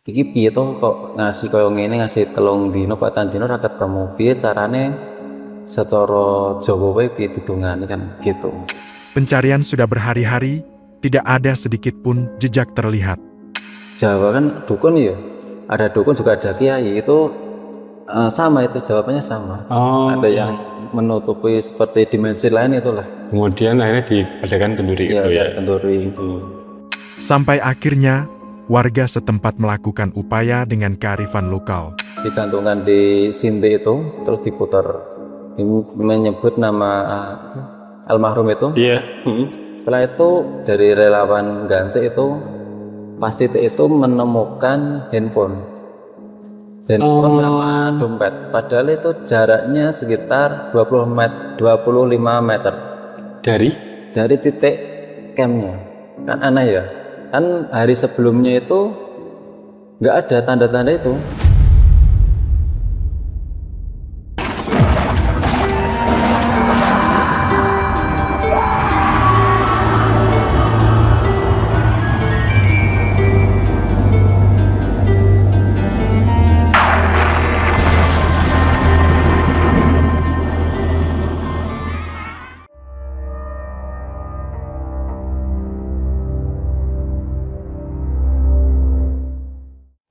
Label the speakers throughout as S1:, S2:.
S1: iki piye to kok ngasih koyo ngene, ngasih 3 dina, 4 dina ra ketemu, piye carane secara Jawa wae piye didongani kan gitu.
S2: Pencarian sudah berhari-hari, tidak ada sedikit pun jejak terlihat.
S1: Jawa kan dukun ya, ada dukun juga ada kiai, itu sama itu jawabannya sama.
S3: Oh,
S1: Ada yang menutupi seperti dimensi lain itulah.
S3: kemudian akhirnya diadakan kenduri
S1: Iya,
S3: itu ya.
S1: dari kenduri.
S2: Sampai akhirnya, warga setempat melakukan upaya dengan kearifan lokal.
S1: Digantungkan di sinti itu, terus diputar. Menyebut nama almarhum itu.
S3: Iya.
S1: Setelah itu dari relawan Ganse itu pas titik itu menemukan handphone sama dompet. Padahal itu jaraknya sekitar 25 meter dari titik campnya. Kan aneh ya. Kan hari sebelumnya itu nggak ada tanda-tanda itu.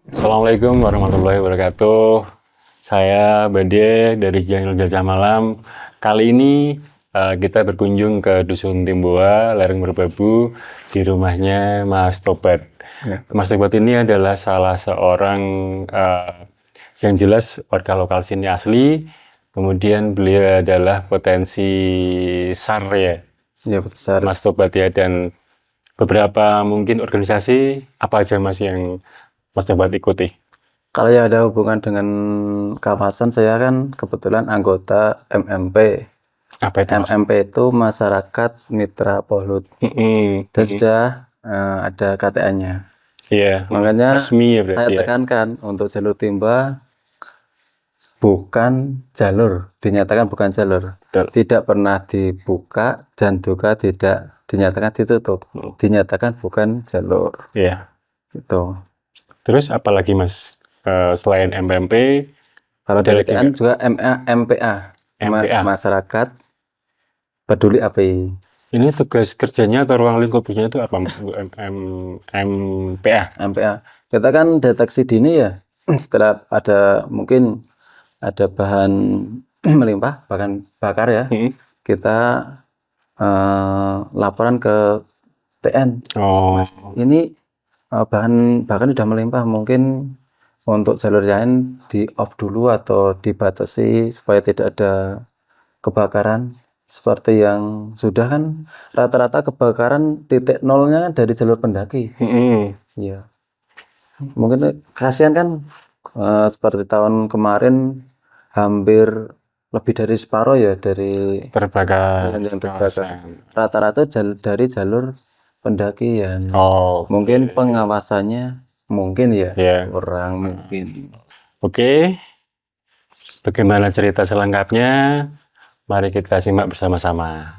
S3: Assalamualaikum warahmatullahi wabarakatuh. Saya Bade dari channel Jajah Malam. Kali ini kita berkunjung ke Dusun Timboa, Lereng Merbabu, di rumahnya Mas Tobat.
S1: Ya.
S3: Mas Tobat ini adalah salah seorang yang jelas warga lokal sini asli. Kemudian beliau adalah potensi SAR ya,
S1: Ya besar.
S3: Mas Tobat ya, dan beberapa mungkin organisasi apa aja Mas yang Mas Tobat ikuti?
S1: Kalau yang ada hubungan dengan kawasan, saya kan kebetulan anggota MMP.
S3: Apa itu Mas?
S1: MMP itu Masyarakat Mitra Polhut. Dan sudah ada KTA-nya.
S3: Iya.
S1: Makanya
S3: Resmi ya
S1: saya
S3: berarti ya.
S1: tekankan untuk jalur timba bukan jalur, dinyatakan bukan jalur.
S3: Betul.
S1: Tidak pernah dibuka dan juga tidak dinyatakan ditutup. Dinyatakan bukan jalur.
S3: Iya.
S1: Gitu.
S3: Terus apalagi Mas? Selain MPMP,
S1: Kalau
S3: ada
S1: dari
S3: lagi
S1: TN
S3: nggak?
S1: juga MPA.
S3: MPA.
S1: Masyarakat Peduli API.
S3: Ini tugas kerjanya atau ruang lingkupnya itu apa Mas? MPA.
S1: MPA. Kita kan deteksi dini ya. Setelah ada mungkin ada bahan melimpah, bahkan bakar ya, kita laporan ke TN.
S3: Oh,
S1: Ini bahan sudah melimpah, mungkin untuk jalur lain di off dulu atau dibatasi supaya tidak ada kebakaran. Seperti yang sudah kan rata-rata kebakaran titik nolnya kan dari jalur pendaki. Iya. Mungkin kasihan kan seperti tahun kemarin hampir lebih dari separuh ya dari
S3: terbakar.
S1: yang terbakar. Rata-rata dari jalur pendakian.
S3: Oh,
S1: Mungkin pengawasannya mungkin ya
S3: Iya.
S1: kurang mungkin.
S3: Oke. Bagaimana cerita selengkapnya? Mari kita simak bersama-sama.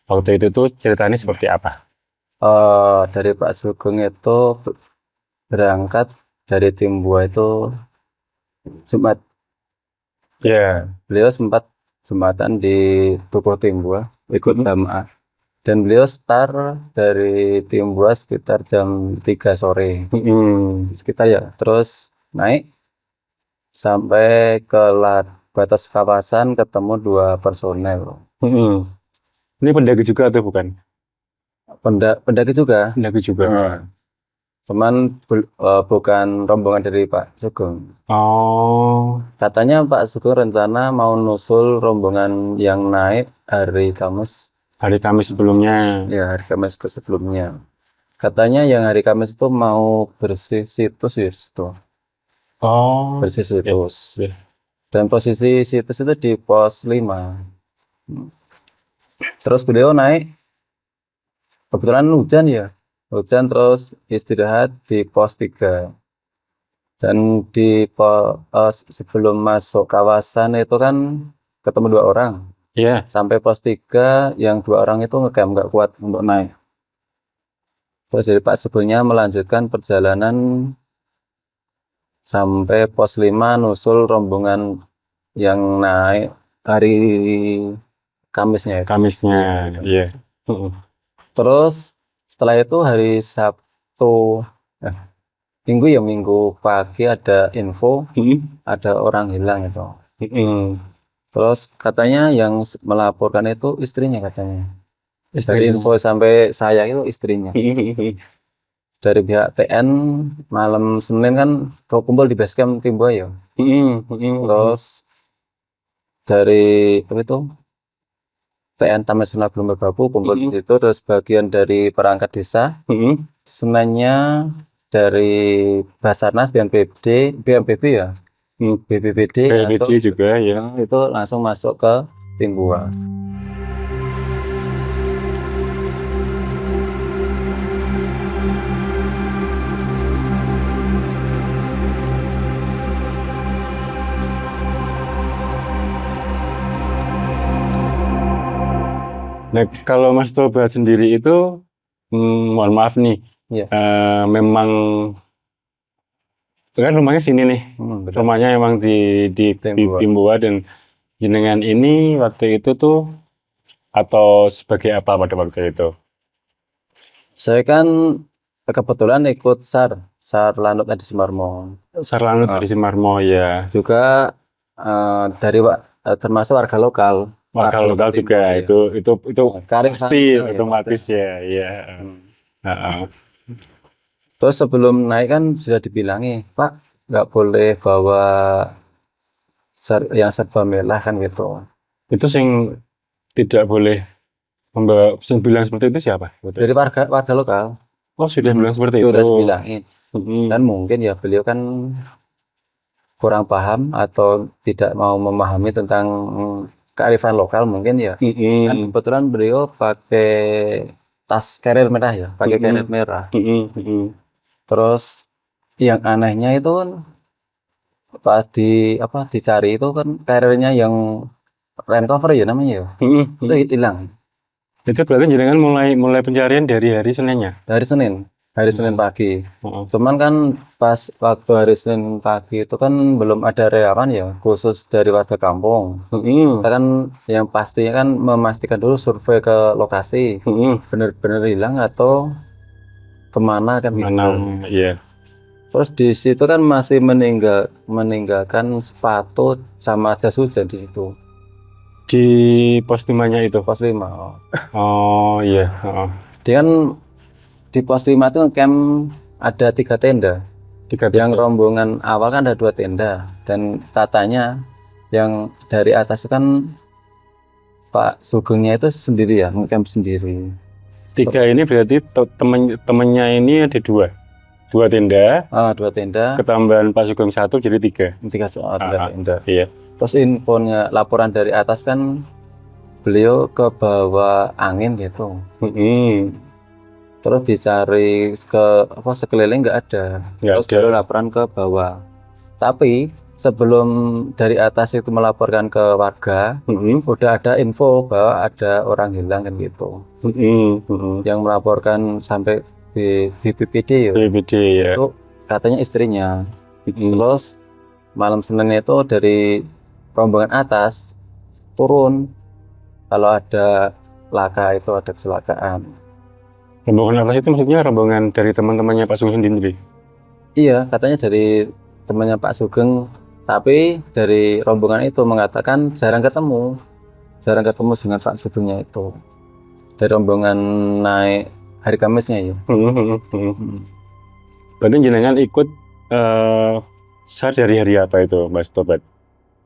S3: Waktu itu tuh ceritanya seperti apa?
S1: Dari Pak Sugeng itu berangkat dari Timbua itu Jumat.
S3: Ya.
S1: Beliau sempat Jumatan di Dukuh Timbua ikut jamaah. Dan beliau start dari Timbua sekitar jam 3 sore. Sekitar ya. Terus naik sampai ke batas kawasan, ketemu 2 personel.
S3: Ini pendaki juga atau bukan?
S1: Pendaki juga.
S3: Pendaki juga.
S1: Cuman bukan rombongan dari Pak Sugeng.
S3: Oh,
S1: Katanya Pak Sugeng rencana mau nusul rombongan yang naik hari Kamis.
S3: hari Kamis sebelumnya.
S1: Ya, hari Kamis sebelumnya. Katanya yang hari Kamis itu mau bersih situs ya, situ.
S3: Oh,
S1: Bersih situs.
S3: ya.
S1: Dan posisi situs itu di pos 5. Terus beliau naik, kebetulan hujan ya. hujan terus istirahat di pos 3. Dan sebelum masuk kawasan itu kan ketemu 2 orang.
S3: Iya.
S1: Sampai pos 3 yang 2 orang itu ngecamp nggak kuat untuk naik. Terus dari Pak Sugeng melanjutkan perjalanan sampai pos 5 nusul rombongan yang naik hari Kamisnya ya.
S3: Kamisnya, iya.
S1: Terus setelah itu hari Sabtu, Minggu ya, Minggu pagi ada info ada orang hilang itu. Terus katanya yang melaporkan itu istrinya katanya. Dari info sampai saya itu istrinya. Dari pihak TN malam Senin kan kumpul di base camp Timboa ya. Terus dari apa itu TN Taman Nasional Gunung Merbabu kumpul di situ, terus bagian dari perangkat desa. Senanya dari Basarnas, BNPB ya, BPBD
S3: juga ya.
S1: itu langsung masuk ke Timboa.
S3: Nah, kalau Mas Tobat sendiri itu, mohon maaf nih,
S1: Iya.
S3: Memang kan rumahnya sini nih,
S1: Betul.
S3: rumahnya emang di
S1: Timboa.
S3: Timboa, dan jenengan ini waktu itu tuh atau sebagai apa pada waktu itu?
S1: Saya kan kebetulan ikut SAR Lanut Adi Sumarmo.
S3: Sarlanut dari Simarmo ya.
S1: Juga termasuk warga lokal.
S3: Warga lokal juga
S1: ya.
S3: itu
S1: Karir
S3: pasti
S1: ya,
S3: otomatis
S1: pasti.
S3: ya.
S1: Terus sebelum naik kan sudah dibilangi, Pak, nggak boleh bawa yang serba merah kan gitu.
S3: Itu yang tidak boleh membawa, yang bilang seperti itu siapa?
S1: Dari warga lokal.
S3: Oh, sudah bilang seperti
S1: Sudah
S3: itu.
S1: dibilangin. Dan mungkin ya beliau kan kurang paham atau tidak mau memahami tentang kearifan lokal mungkin ya. Dan kebetulan beliau pakai tas carrier merah ya, pakai carrier merah. Terus yang anehnya itu kan pas dicari itu kan carriernya yang rain cover ya namanya ya. Itu hilang.
S3: Itu berarti jenengan mulai pencarian dari hari Seninnya?
S1: Hari Senin pagi. Cuman kan pas waktu hari Senin pagi itu kan belum ada relawan ya, khusus dari warga kampung. Kita kan yang pastinya kan memastikan dulu survei ke lokasi, benar-benar hilang atau kemana kan gitu.
S3: Iya.
S1: Terus di situ kan masih meninggalkan sepatu sama jas hujan di situ.
S3: Di pos 5-nya itu?
S1: Pos 5.
S3: Oh iya.
S1: Dia kan di pos 5 itu camp ada 3 tenda. Yang rombongan awal kan ada 2 tenda, dan katanya yang dari atas kan Pak Sugengnya itu sendiri ya, camp sendiri.
S3: 3 ini berarti temennya ini ada 2 tenda.
S1: 2 tenda.
S3: Ketambahan Pak Sugeng 1 jadi 3.
S1: 3 tenda.
S3: Iya.
S1: Terus infonya, laporan dari atas kan beliau ke bawah angin gitu. Terus dicari ke sekeliling nggak ada. Terus baru laporan ke bawah. Tapi sebelum dari atas itu melaporkan ke warga, udah ada info bahwa ada orang hilang kan gitu. Yang melaporkan sampai di BPBD ya. Itu katanya istrinya. Terus malam Senin itu dari rombongan atas turun kalau ada laka itu ada kecelakaan.
S3: Rombongan atas itu maksudnya rombongan dari teman-temannya Pak Sugeng sendiri?
S1: Iya, katanya dari temannya Pak Sugeng, tapi dari rombongan itu mengatakan jarang ketemu dengan Pak Sugengnya itu. Dari rombongan naik hari Kamisnya ya.
S3: Berarti jenengan ikut SAR dari hari apa itu, Mas Tobat?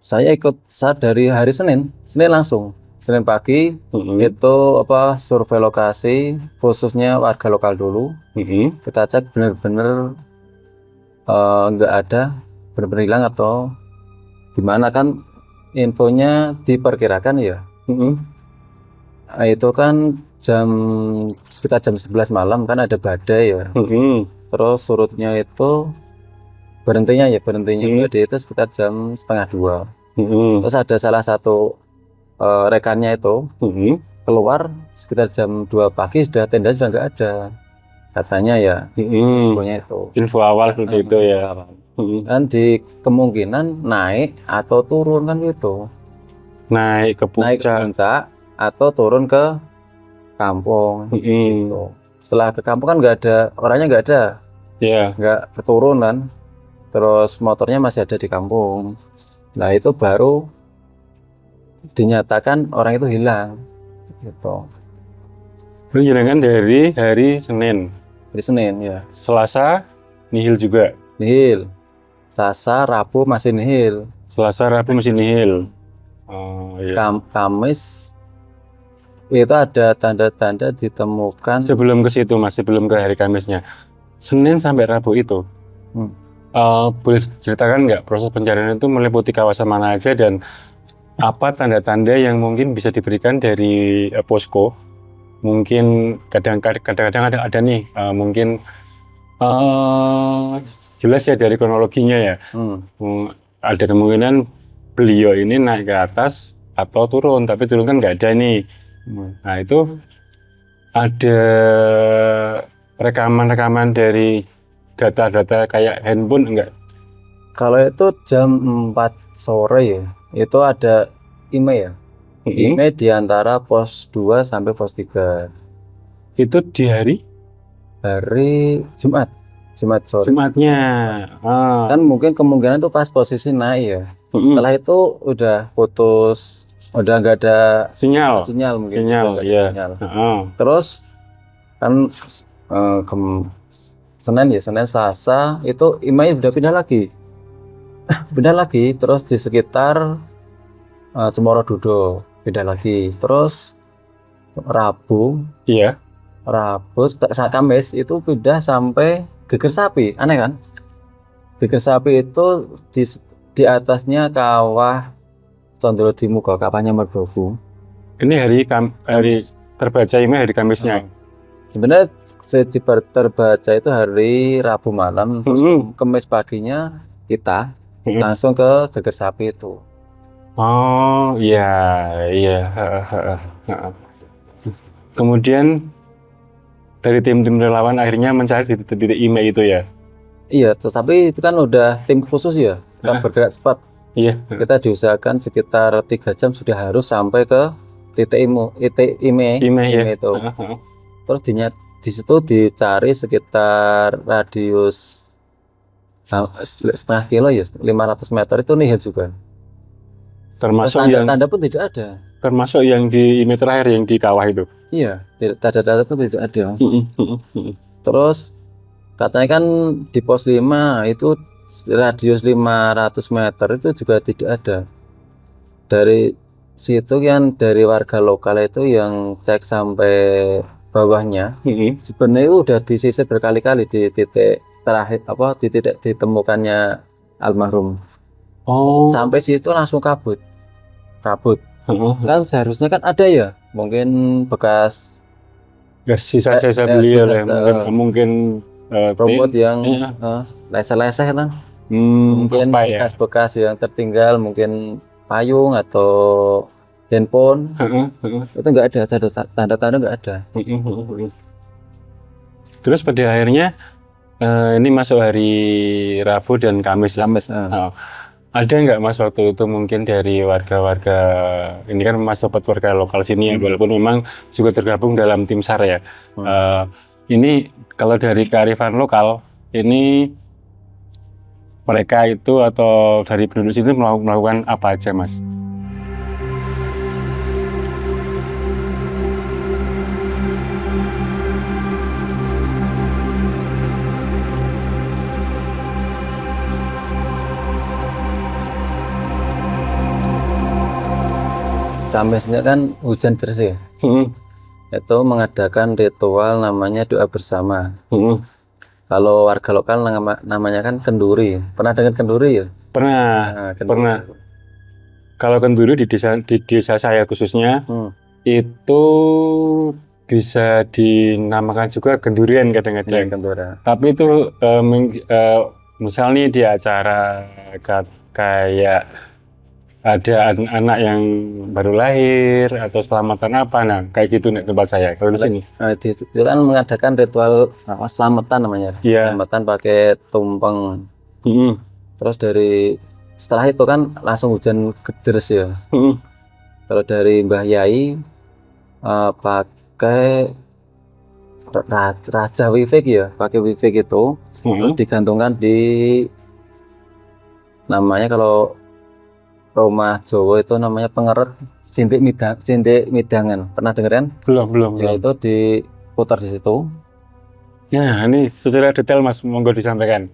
S1: Saya ikut SAR dari hari Senin langsung. Senin pagi itu survei lokasi, khususnya warga lokal dulu. Kita cek benar-benar nggak ada, benar-benar hilang atau gimana kan, infonya diperkirakan ya. Nah, itu kan sekitar jam 11 malam kan ada badai ya. Terus surutnya itu berhentinya badai itu sekitar jam setengah 2. Terus ada salah satu rekannya itu keluar sekitar jam 2 pagi, sudah tenda sudah nggak ada katanya ya. Infonya itu
S3: Info awal seperti itu ya.
S1: kan di kemungkinan naik atau turun kan gitu,
S3: Naik ke
S1: naik ke
S3: puncak.
S1: puncak atau turun ke kampung gitu. Setelah ke kampung kan nggak ada orangnya, nggak ada,
S3: Ya.
S1: nggak keturun kan, terus motornya masih ada di kampung. Nah itu baru dinyatakan orang itu hilang gitu.
S3: Terus jenengan dari hari Senin,
S1: Hari Senin ya
S3: Selasa nihil juga.
S1: nihil, Selasa Rabu masih nihil,
S3: Selasa Rabu masih nihil. Oh iya.
S1: Kamis itu ada tanda-tanda ditemukan.
S3: Sebelum ke situ Mas, sebelum ke hari Kamisnya, Senin sampai Rabu itu, boleh ceritakan nggak proses pencarian itu meliputi kawasan mana aja dan apa tanda-tanda yang mungkin bisa diberikan dari posko? Mungkin kadang-kadang ada nih, mungkin jelas ya dari kronologinya ya. Ada kemungkinan beliau ini naik ke atas atau turun, tapi turun kan nggak ada nih. Nah itu ada rekaman-rekaman dari data-data kayak handphone enggak?
S1: Kalau itu jam 4 sore ya, itu ada email ya. Email di antara pos 2 sampai pos 3.
S3: Itu di hari
S1: Jumat sore.
S3: Jumatnya.
S1: Kan mungkin kemungkinan itu pas posisi naik ya. Setelah itu udah putus, udah nggak ada
S3: sinyal
S1: mungkin.
S3: Sinyal,
S1: Udah nggak ada
S3: iya.
S1: sinyal. Terus kan Senin Selasa itu email udah pindah lagi, terus di sekitar Cemoro Dudo pindah lagi, terus Rabu Kamis itu pindah sampai Geger Sapi. Aneh kan? Geger Sapi itu di atasnya kawah Condro Dimuga, kapalnya Merbabu.
S3: Ini hari terbaca email hari Kamisnya.
S1: Sebenarnya terbaca itu hari Rabu malam, terus Kamis paginya kita langsung ke Geger Sapi itu.
S3: Oh iya. Kemudian dari tim-tim relawan akhirnya mencari di titik email itu ya.
S1: Iya, tetapi itu kan udah tim khusus ya, kita bergerak cepat.
S3: Iya.
S1: Kita diusahakan sekitar 3 jam sudah harus sampai ke titik email itu. Terus di situ dicari sekitar radius setengah kilo ya, 500 meter itu nihil juga.
S3: Termasuk
S1: tanda-tanda pun tidak ada.
S3: Termasuk yang di email terakhir yang di kawah itu.
S1: Iya, tanda-tanda pun tidak ada. Terus katanya kan di pos 5 itu radius 500 meter itu juga tidak ada. Dari situ kan dari warga lokal itu yang cek sampai bawahnya, sebenarnya itu udah disisir berkali-kali di titik terakhir, di titik ditemukannya almarhum. Sampai situ langsung kabut. Kan seharusnya kan ada ya, mungkin bekas
S3: sisa-sisa beliau lah, mungkin
S1: robot yang leseh-leseh kan, mungkin bekas-bekas yang tertinggal, mungkin payung atau handphone. Itu nggak ada, tanda-tanda nggak ada.
S3: Terus pada akhirnya ini masuk hari Rabu dan Kamis. Ada nggak Mas waktu itu mungkin dari warga-warga, ini kan Mas dapat warga lokal sini ya, walaupun memang juga tergabung dalam tim SAR ya. Ini kalau dari kearifan lokal, ini mereka itu atau dari penduduk situ melakukan apa aja Mas?
S1: Kamisnya kan hujan deras ya. Itu mengadakan ritual namanya doa bersama. Kalau warga lokal namanya kan kenduri. Pernah dengar kenduri ya?
S3: Pernah. Kalau kenduri di desa saya khususnya itu bisa dinamakan juga gendurian
S1: Dengan
S3: kadang-kadang.
S1: kentura.
S3: Tapi itu misal nih di acara kayak ada anak yang baru lahir atau selamatan apa, nah kayak gitu nih tempat saya. Kalau di sini,
S1: Itu kan mengadakan ritual selamatan namanya.
S3: iya,
S1: Selamatan pakai tumpeng.
S3: mm-mm,
S1: Terus setelah itu kan langsung hujan gederes ya.
S3: mm-mm,
S1: Terus dari Mbah Yai pakai Raja Wifik ya, pakai Wifik itu. Terus
S3: mm-mm.
S1: digantungkan di namanya kalau rumah Jawa itu namanya pengeret sintik midangan. Pernah dengar kan?
S3: Belum.
S1: Ya itu diputar di situ.
S3: Nah, ini secara detail Mas, monggo disampaikan.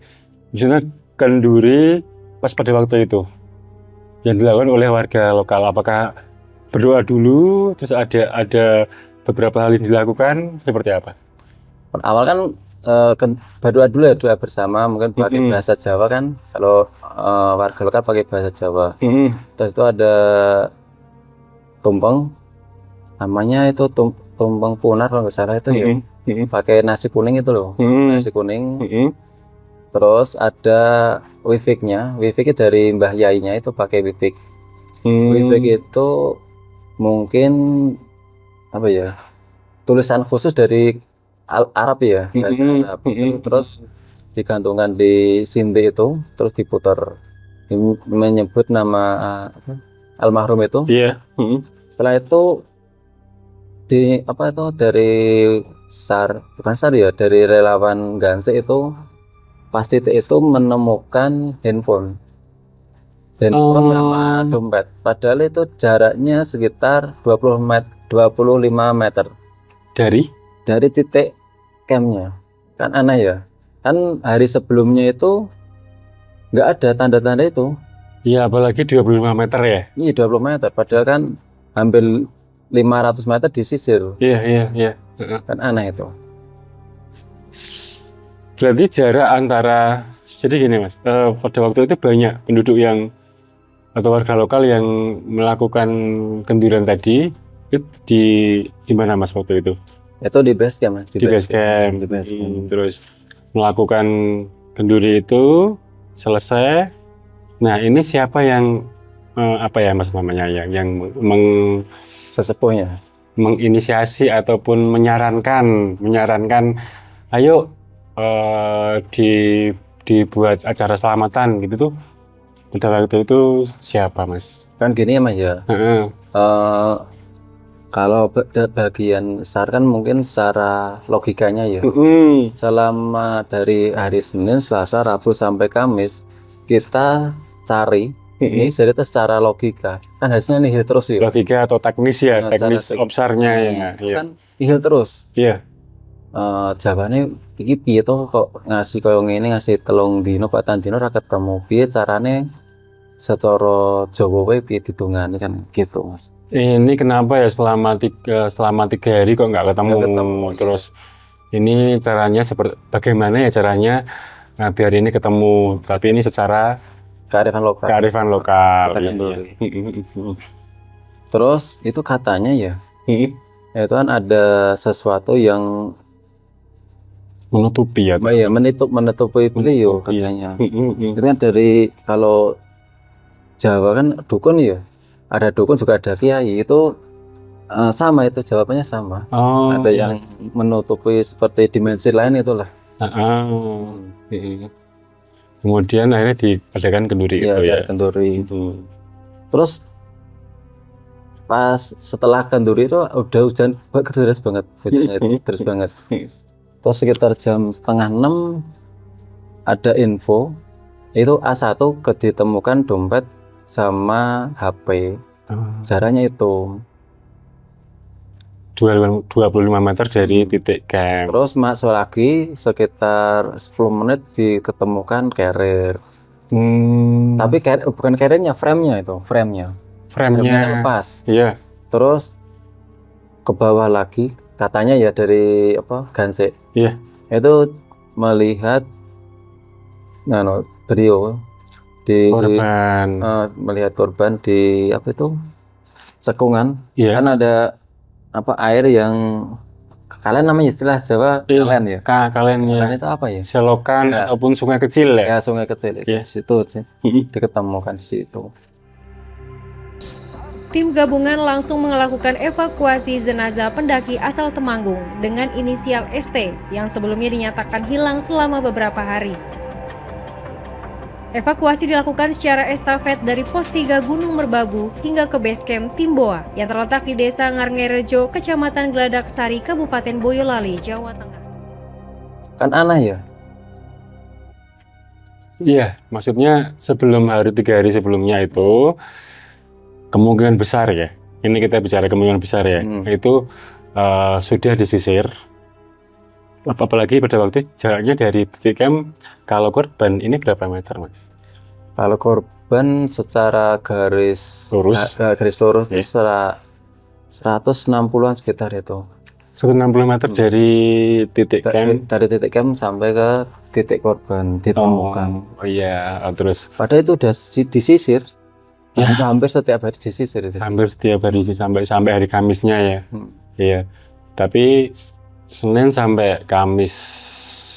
S3: Misalnya kenduri pas pada waktu itu yang dilakukan oleh warga lokal, apakah berdoa dulu, terus ada beberapa hal yang dilakukan seperti apa?
S1: Awal kan berdoa dulu ya, doa bersama mungkin pakai
S3: Mm-mm.
S1: bahasa Jawa kan. Kalau warga lokal pakai bahasa Jawa.
S3: Mm-mm.
S1: Terus itu ada tumpeng, namanya itu tumpeng punar kalau nggak salah itu ya.
S3: Mm-mm. Mm-mm.
S1: Pakai nasi kuning itu loh,
S3: Mm-mm.
S1: nasi kuning.
S3: Mm-mm.
S1: Terus ada wifiknya dari Mbah Yainya itu pakai wifik. Wifik
S3: Mm.
S1: itu mungkin apa ya, tulisan khusus dari Arab ya, bahasa
S3: Mm-mm.
S1: Arab.
S3: Mm-mm.
S1: Terus digantungkan di sindi itu, terus diputar. Menyebut nama apa, almarhum itu.
S3: Iya. Mm-mm.
S1: Setelah itu dari bukan SAR ya, dari relawan Ganse itu pas titik itu menemukan handphone sama
S3: Oh,
S1: dompet. Padahal itu jaraknya sekitar 25 meter
S3: dari?
S1: dari titik campnya. Kan aneh ya. Kan hari sebelumnya itu nggak ada tanda-tanda itu.
S3: Iya, apalagi 25 meter ya.
S1: Ini 20 meter. Padahal kan hampir 500 meter disisir.
S3: Iya. Heeh.
S1: Kan aneh itu.
S3: Berarti jarak antara, jadi gini Mas, pada waktu itu banyak penduduk atau warga lokal yang melakukan kendurian tadi, itu di mana Mas waktu itu?
S1: Itu di base camp, Mas.
S3: Di base camp.
S1: Di base camp.
S3: Terus melakukan kenduri itu selesai. Nah, ini siapa yang apa ya Mas namanya yang
S1: Sesepuhnya.
S3: menginisiasi ataupun menyarankan ayo dibuat acara selamatan gitu tuh. Pada waktu itu siapa Mas?
S1: Kan gini ya Mas ya.
S3: Heeh.
S1: Eh, kalau bagian SAR kan mungkin secara logikanya ya.
S3: Mm-mm.
S1: Selama dari hari Senin, Selasa, Rabu sampai Kamis kita cari ini
S3: Mm-mm.
S1: cerita secara logika. Kan hasilnya nihil terus ya.
S3: Logika atau teknis ya,
S1: Nah,
S3: teknis
S1: secara
S3: obsarnya ya. Iya.
S1: kan nihil terus.
S3: Iya.
S1: Jawabannya iki piye to kok ngasih koyo ngene, ngasih telung dino patang dino ora ketemu. Piye carane secara Jawa wae piye ditungani kan gitu Mas.
S3: Ini kenapa ya selama 3 hari kok nggak ketemu?
S1: Nggak ketemu, iya.
S3: Terus ini caranya bagaimana ya caranya biar ini ketemu? Tapi ini secara
S1: Kearifan lokal.
S3: kearifan lokal.
S1: Kita
S3: Iya.
S1: kenduri.
S3: Mm-mm.
S1: Terus itu katanya ya,
S3: Mm-mm.
S1: itu kan ada sesuatu yang
S3: Menutupi ya.
S1: menutupi beliau
S3: Menutupi.
S1: katanya.
S3: Mm-mm.
S1: Itu kan dari kalau Jawa kan dukun ya, ada dukun juga ada kiai itu sama itu jawabannya sama.
S3: Oh,
S1: Ada yang menutupi seperti dimensi lain itulah.
S3: Mm-mm. Kemudian akhirnya diadakan kenduri
S1: Ya,
S3: itu ya.
S1: dari kenduri.
S3: Mm.
S1: Terus pas setelah kenduri itu udah hujan deras banget, hujannya itu deras banget. Terus sekitar jam setengah 6 ada info itu A1 ditemukan dompet sama HP. Jaraknya itu.
S3: 25 meter dari titik camp.
S1: Terus masuk lagi sekitar 10 menit diketemukan carrier. Tapi bukan carriernya, frame-nya itu, frame-nya.
S3: Frame-nya
S1: lepas.
S3: Iya.
S1: Terus ke bawah lagi katanya ya dari Ganse.
S3: Iya.
S1: Itu melihat beliau
S3: Korban.
S1: melihat korban di cekungan.
S3: Iya.
S1: Kan ada apa air yang kalian namanya istilah Jawa
S3: Iya,
S1: kalen ya.
S3: kalian ya
S1: Kalen itu apa ya?
S3: selokan
S1: Ya,
S3: ataupun sungai kecil ya.
S1: ya sungai kecil itu.
S3: Iya.
S1: Di situ
S3: Mm-mm.
S1: diketemukan di situ.
S4: Tim gabungan langsung melakukan evakuasi jenazah pendaki asal Temanggung dengan inisial ST yang sebelumnya dinyatakan hilang selama beberapa hari. Evakuasi dilakukan secara estafet dari pos 3 Gunung Merbabu hingga ke base camp Timboa yang terletak di Desa Ngarngerejo, Kecamatan Geladak Sari, Kabupaten Boyolali, Jawa Tengah.
S1: Kan aneh ya.
S3: Iya, maksudnya 3 hari sebelumnya itu kemungkinan besar ya. Ini kita bicara kemungkinan besar ya. Itu sudah disisir. Apalagi pada waktu jaraknya dari titik camp kalau korban ini berapa meter, Mas?
S1: Kalau korban secara garis
S3: Lurus.
S1: garis lurus
S3: Iya.
S1: itu 160-an sekitar itu.
S3: 160 meter dari titik camp.
S1: Dari titik camp sampai ke titik korban ditemukan.
S3: Oh iya, terus
S1: Padahal itu udah disisir.
S3: Ya.
S1: Hampir setiap hari disisir itu.
S3: hampir setiap hari sih, sampai hari Kamisnya ya. Iya. Tapi Senin sampai Kamis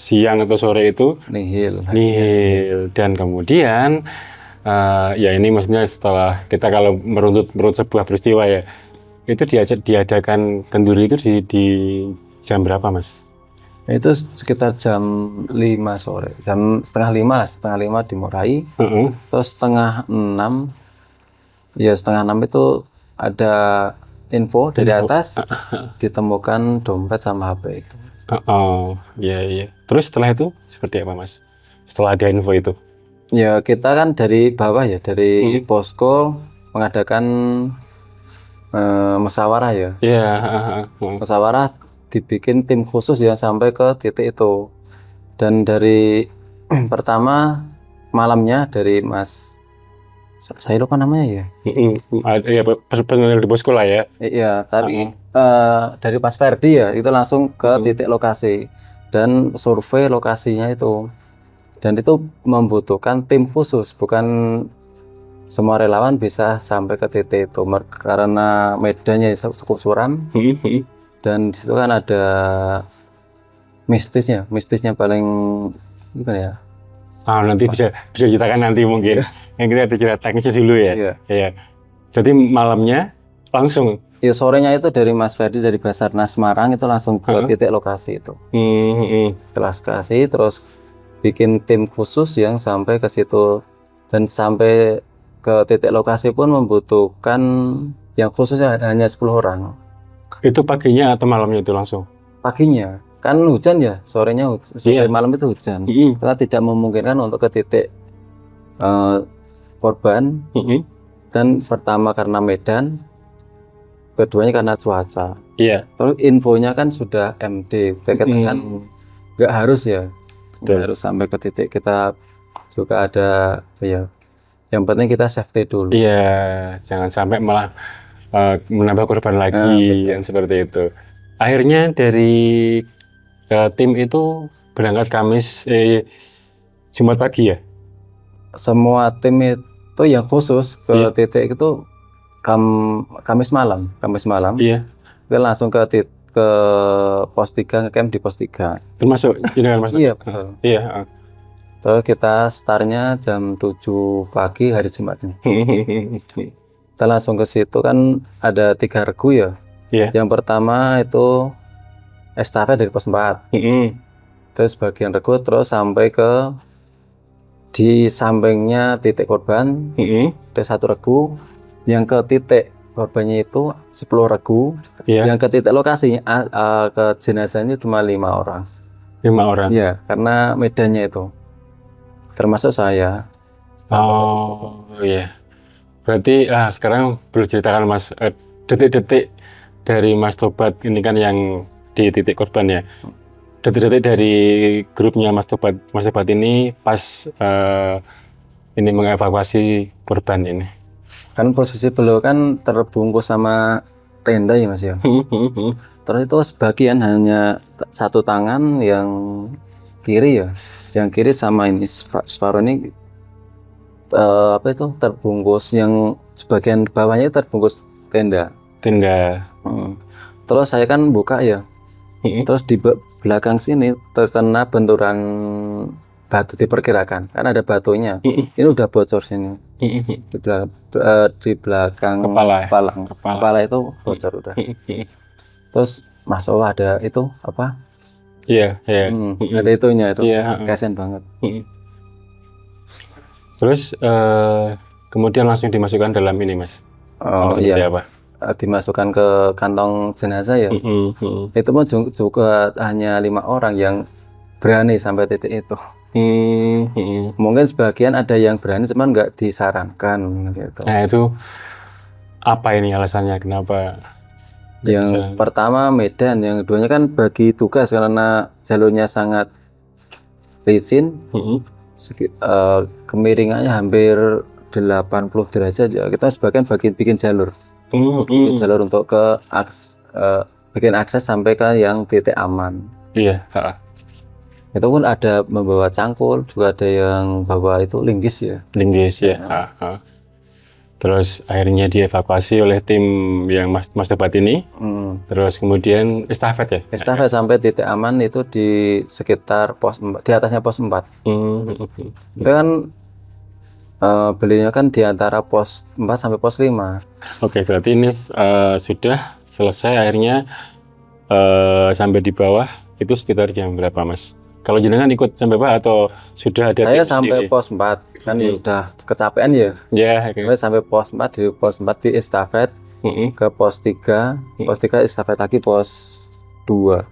S3: siang atau sore itu
S1: Nihil.
S3: dan kemudian ya ini maksudnya setelah kita kalau merunut sebuah peristiwa ya, itu diadakan kenduri itu di jam berapa, Mas?
S1: Itu sekitar jam 5 sore, jam setengah 5 dimulai. Terus setengah 6 itu ada info dari atas ditemukan dompet sama HP itu.
S3: Iya. Terus setelah itu seperti apa, Mas? Setelah ada info itu?
S1: Ya kita kan dari bawah ya, dari posko mengadakan musyawarah ya.
S3: Iya.
S1: Musyawarah dibikin tim khusus ya sampai ke titik itu. Dan dari pertama malamnya dari Mas, saya lupa namanya ya.
S3: Ya, personel di posko lah ya.
S1: Iya, tapi dari Mas Ferdi ya, itu langsung ke titik lokasi dan survei lokasinya itu. Dan itu membutuhkan tim khusus, bukan semua relawan bisa sampai ke titik itu karena medannya cukup suram. Dan di situ kan ada mistisnya paling gimana ya?
S3: Nanti bisa ceritakan nanti mungkin. Yang kita cerita teknisnya dulu ya.
S1: Iya.
S3: Jadi malamnya langsung.
S1: Ya sorenya itu dari Mas Ferdi dari Basarnas Semarang itu langsung ke titik lokasi itu. Setelah lokasi terus bikin tim khusus yang sampai ke situ dan sampai ke titik lokasi pun membutuhkan yang khususnya hanya 10 orang.
S3: Itu paginya atau malamnya itu langsung?
S1: Paginya. Kan hujan ya, sorenya sore malam itu hujan. Kita tidak memungkinkan untuk ke titik korban. Dan pertama karena medan, keduanya karena cuaca.
S3: Iya.
S1: Terus infonya kan sudah MD, kita kan nggak harus ya, nggak harus sampai ke titik. Kita juga ada ya, yang penting kita safety dulu.
S3: Iya, jangan sampai malah menambah korban lagi yang seperti itu. Akhirnya dari tim itu berangkat Jumat pagi ya?
S1: Semua tim itu yang khusus ke titik itu Kamis malam.
S3: Iya.
S1: Kita langsung ke pos 3, ngecamp di pos 3.
S3: Termasuk ini kan, Mas?
S1: Iya, betul.
S3: Iya.
S1: Terus kita startnya jam 7 pagi hari Jumatnya. Kita langsung ke situ kan ada 3 regu ya.
S3: Iya.
S1: Yang pertama itu estafet dari pos 4. Terus bagian regu terus sampai ke di sampingnya titik korban. Ada 1 regu. Yang ke titik korbannya itu 10 regu. Yang ke titik lokasinya ke jenazahnya cuma 5 orang.
S3: 5 orang?
S1: Iya, karena medannya itu. Termasuk saya.
S3: Oh iya. Berarti sekarang boleh ceritakan, Mas, detik-detik dari Mas Tobat ini kan yang di titik korban ya. Detik-detik dari grupnya Mas Tobat ini pas ini mengevakuasi korban ini.
S1: Kan posisi beliau kan terbungkus sama tenda ya Mas ya. Terus itu sebagian hanya 1 tangan yang kiri ya. Yang kiri sama ini separuh ini terbungkus, yang sebagian bawahnya terbungkus tenda. Terus saya kan buka ya, terus di belakang sini terkena benturan batu diperkirakan, kan ada batunya. Ini udah bocor sini di belakang
S3: Kepala.
S1: kepala itu bocor udah. Terus Mas Allah ada itu apa?
S3: Iya.
S1: Ada itunya itu,
S3: Iya.
S1: kasian banget.
S3: Terus kemudian langsung dimasukkan dalam ini, Mas.
S1: Oh
S3: Seperti
S1: iya,
S3: apa?
S1: dimasukkan ke kantong jenazah ya. Itu pun juga hanya 5 orang yang berani sampai titik itu. Mungkin sebagian ada yang berani, cuman nggak disarankan gitu.
S3: Nah itu apa ini alasannya kenapa?
S1: Yang pertama Medan, yang keduanya kan bagi tugas karena jalurnya sangat licin, kemiringannya hampir 80 derajat ya. Kita sebagian bikin jalur, jalur untuk bikin akses sampai ke yang titik aman.
S3: Iya.
S1: Itu pun ada membawa cangkul, juga ada yang bawa itu linggis ya.
S3: Linggis ya. Terus akhirnya dievakuasi oleh tim yang Mas Tobat ini. Terus kemudian estafet ya?
S1: Estafet sampai titik aman itu di sekitar pos 4, di atasnya pos 4. Itu kan belinya kan di antara pos 4 sampai pos 5.
S3: Oke, berarti ini sudah selesai akhirnya sampai di bawah itu sekitar jam berapa, Mas? Kalau jenengan ikut sampai bawah atau sudah ada?
S1: Saya sampai pos 4 kan ya udah kecapean ya.
S3: Ya,
S1: Sampai pos 4, di pos 4 di estafet ke pos 3, pos 3 estafet lagi pos 2.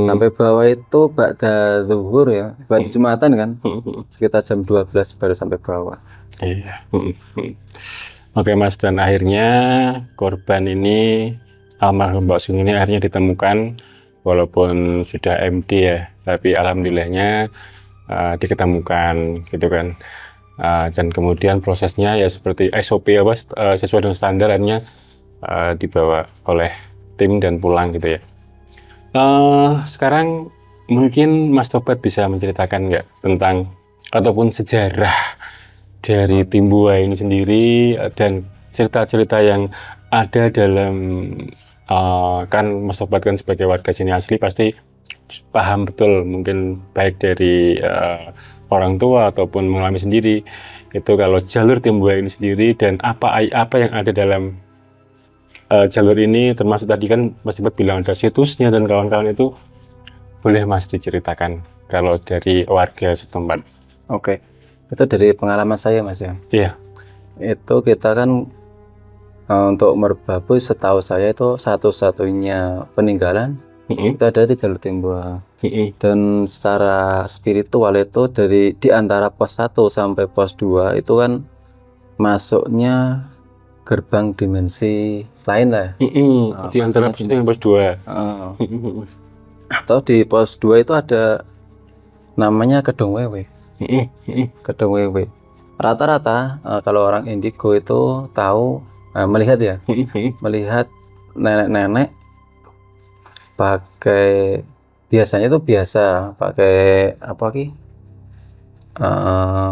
S1: Sampai bawah itu ba'da zuhur ya, ba'da Jumatan kan. Sekitar jam 12 baru sampai bawah.
S3: Iya. Oke, Mas, dan akhirnya korban ini almarhum Mbak Sung ini akhirnya ditemukan walaupun sudah MD ya, tapi alhamdulillahnya diketemukan gitu kan. Dan kemudian prosesnya ya seperti SOP apa sesuai dengan standar akhirnya dibawa oleh tim dan pulang gitu ya. Sekarang mungkin Mas Tobat bisa menceritakan nggak tentang ataupun sejarah dari Timbua ini sendiri dan cerita-cerita yang ada dalam kan Mas Tobat kan sebagai warga sini asli pasti paham betul mungkin baik dari orang tua ataupun mengalami sendiri itu kalau jalur Timbua ini sendiri dan apa yang ada dalam jalur ini, termasuk tadi kan Mas Tobat bilang ada situsnya dan kawan-kawan itu, boleh Mas diceritakan kalau dari warga setempat.
S1: Oke, itu dari pengalaman saya Mas ya.
S3: Iya.
S1: Itu kita kan untuk Merbabu setahu saya itu satu-satunya peninggalan itu ada di jalur Timbua. Dan secara spiritual itu di antara pos 1 sampai pos 2 itu kan masuknya gerbang dimensi lain lah.
S3: Di antara pos 1 dan pos 2.
S1: Atau di pos 2 itu ada namanya Kedung Wewe. Kedung Wewe. Rata-rata kalau orang Indigo itu tahu melihat ya, melihat nenek-nenek pakai biasanya itu pakai apa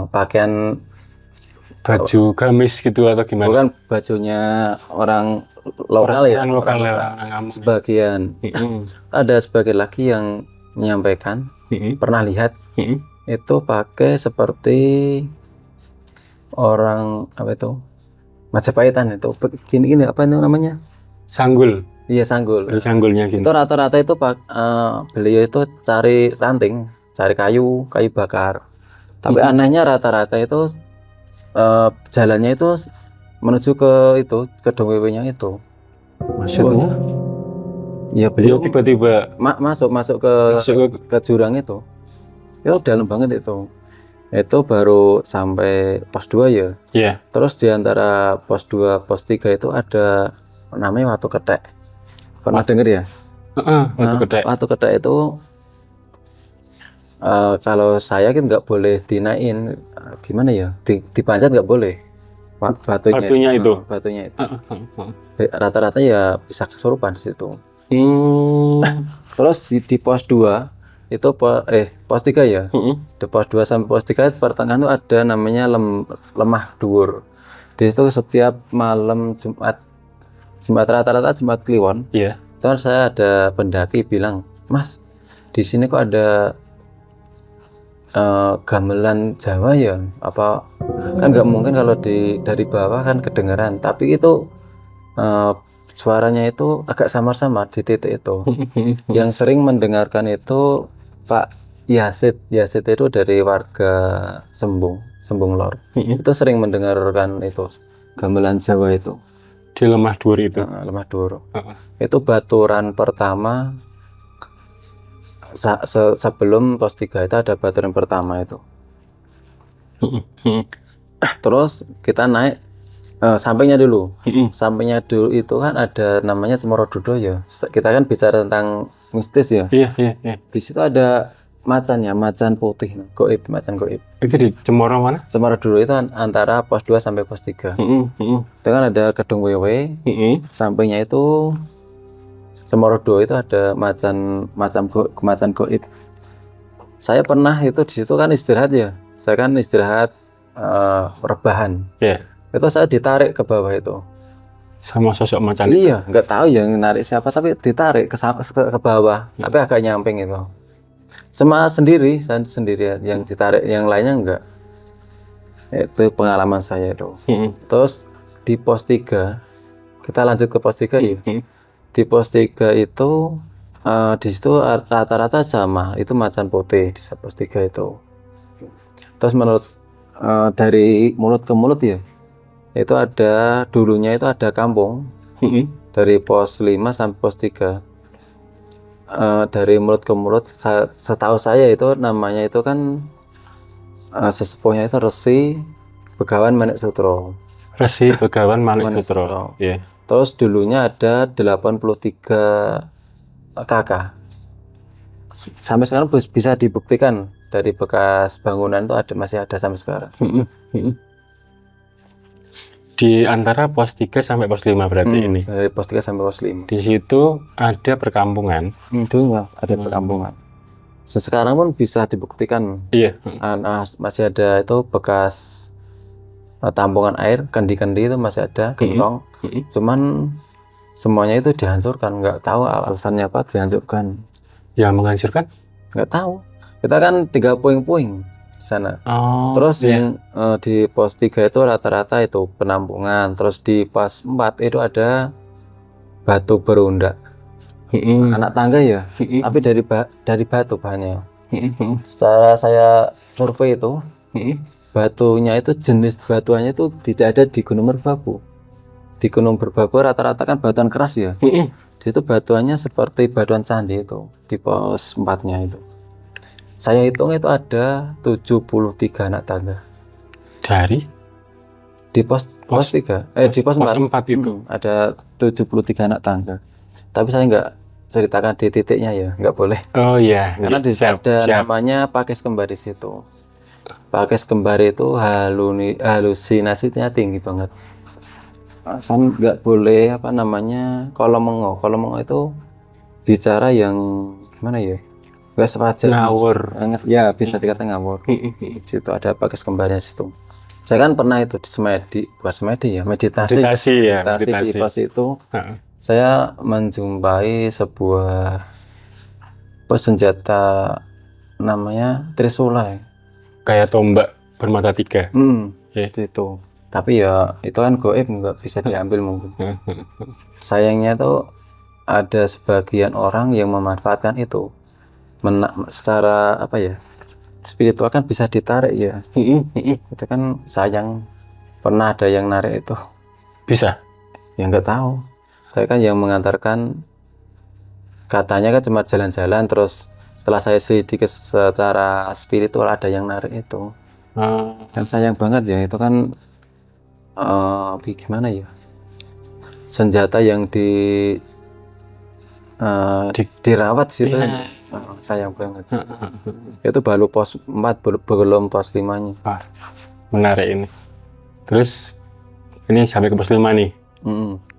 S1: pakaian
S3: baju gamis gitu atau gimana?
S1: Bukan bajunya orang lokal ya.
S3: Orang kampung.
S1: Sebagian. Ada sebagian lagi yang menyampaikan pernah lihat itu pakai seperti orang apa itu Majapahitan itu gini apa itu namanya?
S3: Sanggul.
S1: Iya sanggul.
S3: Sanggulnya gitu.
S1: Itu rata-rata itu beliau itu cari ranting, cari kayu bakar. Tapi anehnya rata-rata itu jalannya itu menuju ke Kedung Wewe-nya itu.
S3: Maksudnya?
S1: Ya beliau
S3: tiba-tiba
S1: masuk ke jurang itu. Itu dalam banget itu. Itu baru sampai pos 2 ya.
S3: Iya.
S1: Terus di antara pos 2 pos 3 itu ada namanya Watu Ketek. Pernah denger ya?
S3: Watu Ketek.
S1: Watu Ketek itu kalau saya kan nggak boleh dinaikin, gimana ya? Dipanjat nggak boleh. Batunya itu. Rata-rata ya bisa kesurupan di situ. Terus di pos 2 itu pos 3 ya. Di pos 2 sampai pos 3 pertengahan itu ada namanya Lemah Dhuwur. Di situ setiap malam Jumat rata-rata Jumat Kliwon.
S3: Iya.
S1: kebetulan saya ada pendaki bilang, Mas, di sini kok ada gamelan Jawa ya? Apa kan nggak mungkin kalau dari bawah kan kedengeran, tapi itu suaranya itu agak samar-samar di titik itu. Yang sering mendengarkan itu Pak Yasid. Yasid itu dari warga Sembung Lor. Itu sering mendengarkan itu gamelan Jawa itu.
S3: Di Lemah Dhuwur itu.
S1: Lemah Dhuwur. Itu baturan pertama sebelum pos 3 itu ada baturan pertama itu. Terus kita naik sampingnya dulu. Sampingnya dulu itu kan ada namanya Cemorododo ya. Kita kan bicara tentang mistis ya.
S3: Iya.
S1: Di situ ada macan putih, macan goib.
S3: Itu di Cemoro mana?
S1: Cemorododo itu antara pos 2 sampai pos 3. Itu kan ada gedung WW. Sampingnya itu Cemorododo itu ada macan goib. Saya pernah itu di situ kan istirahat ya. Saya kan istirahat rebahan.
S3: Iya.
S1: Itu saya ditarik ke bawah itu.
S3: Sama sosok macan itu.
S1: Iya, nggak tahu yang narik siapa, tapi ditarik ke bawah, tapi agak nyamping itu. Cuma saya sendirian yang ditarik, yang lainnya enggak. Itu pengalaman saya itu. Terus di pos 3, kita lanjut ke pos 3 ya. Di pos 3 itu di situ rata-rata sama, itu macan putih di pos 3 itu. Terus menurut dari mulut ke mulut ya, itu dulunya itu ada kampung dari pos 5 sampai pos 3. Dari mulut ke mulut, setahu saya itu namanya itu kan sesepuhnya itu Resi Begawan Manik Sutro.
S3: Resi Begawan Manik Sutro. Yeah.
S1: Terus dulunya ada 83 kakak. Sampai sekarang bisa dibuktikan dari bekas bangunan itu masih ada sampai sekarang.
S3: Di antara pos 3 sampai pos 5 berarti ini.
S1: Dari pos 3 sampai pos 5.
S3: Di situ ada perkampungan.
S1: Itu ada perkampungan. Sekarang pun bisa dibuktikan.
S3: Iya.
S1: Masih ada itu bekas tampungan air, kendi-kendi itu masih ada, gentong. Cuman semuanya itu dihancurkan, nggak tahu alasannya apa dihancurkan.
S3: Yang menghancurkan?
S1: Nggak tahu. Kita kan 3 puing-puing sana. Terus yang di pos 3 itu rata-rata itu penampungan. Terus di pos 4 itu ada batu berundak. Anak tangga ya, tapi dari batu bahannya. Setelah saya survei itu, batunya itu jenis batuannya itu tidak ada di Gunung Merbabu. Di Gunung Merbabu rata-rata kan batuan keras ya. Di situ batuannya seperti batuan candi itu di pos 4-nya itu. Saya hitung itu ada 73 anak tangga.
S3: Dari?
S1: Di pos 3, di pos 4
S3: itu.
S1: Ada 73 anak tangga. Tapi saya nggak ceritakan di titiknya ya, nggak boleh.
S3: Oh iya.
S1: Karena di situ ada namanya Pakis Kembar di situ. Pakis Kembar itu halusinasinya tinggi banget. Kan nggak boleh Kolomengo. Kolomengo itu bicara yang gimana ya? Nggak sewajar.
S3: Ngawur.
S1: Ya bisa dikatakan ngawur. Situ ada Pakis Kembarnya situ. Saya kan pernah itu di semedi, bukan semedi ya, meditasi di pos itu. Saya menjumpai sebuah senjata namanya Trisula.
S3: Kayak tombak bermata 3.
S1: Itu. Tapi ya itu kan goib, nggak bisa diambil mungkin. Sayangnya tuh ada sebagian orang yang memanfaatkan itu. Secara apa ya? Spiritual kan bisa ditarik ya. Itu kan sayang. Pernah ada yang narik itu.
S3: Bisa?
S1: Ya nggak tahu. Saya kan yang mengantarkan, katanya kan cuma jalan-jalan, terus setelah saya selidiki secara spiritual ada yang narik itu. Kan sayang banget ya, itu kan gimana ya, senjata yang dirawat di situ. Sayang banget. Itu baru pos 4, belum pos 5-nya.
S3: Menarik ini. Terus ini sampai ke pos 5 nih.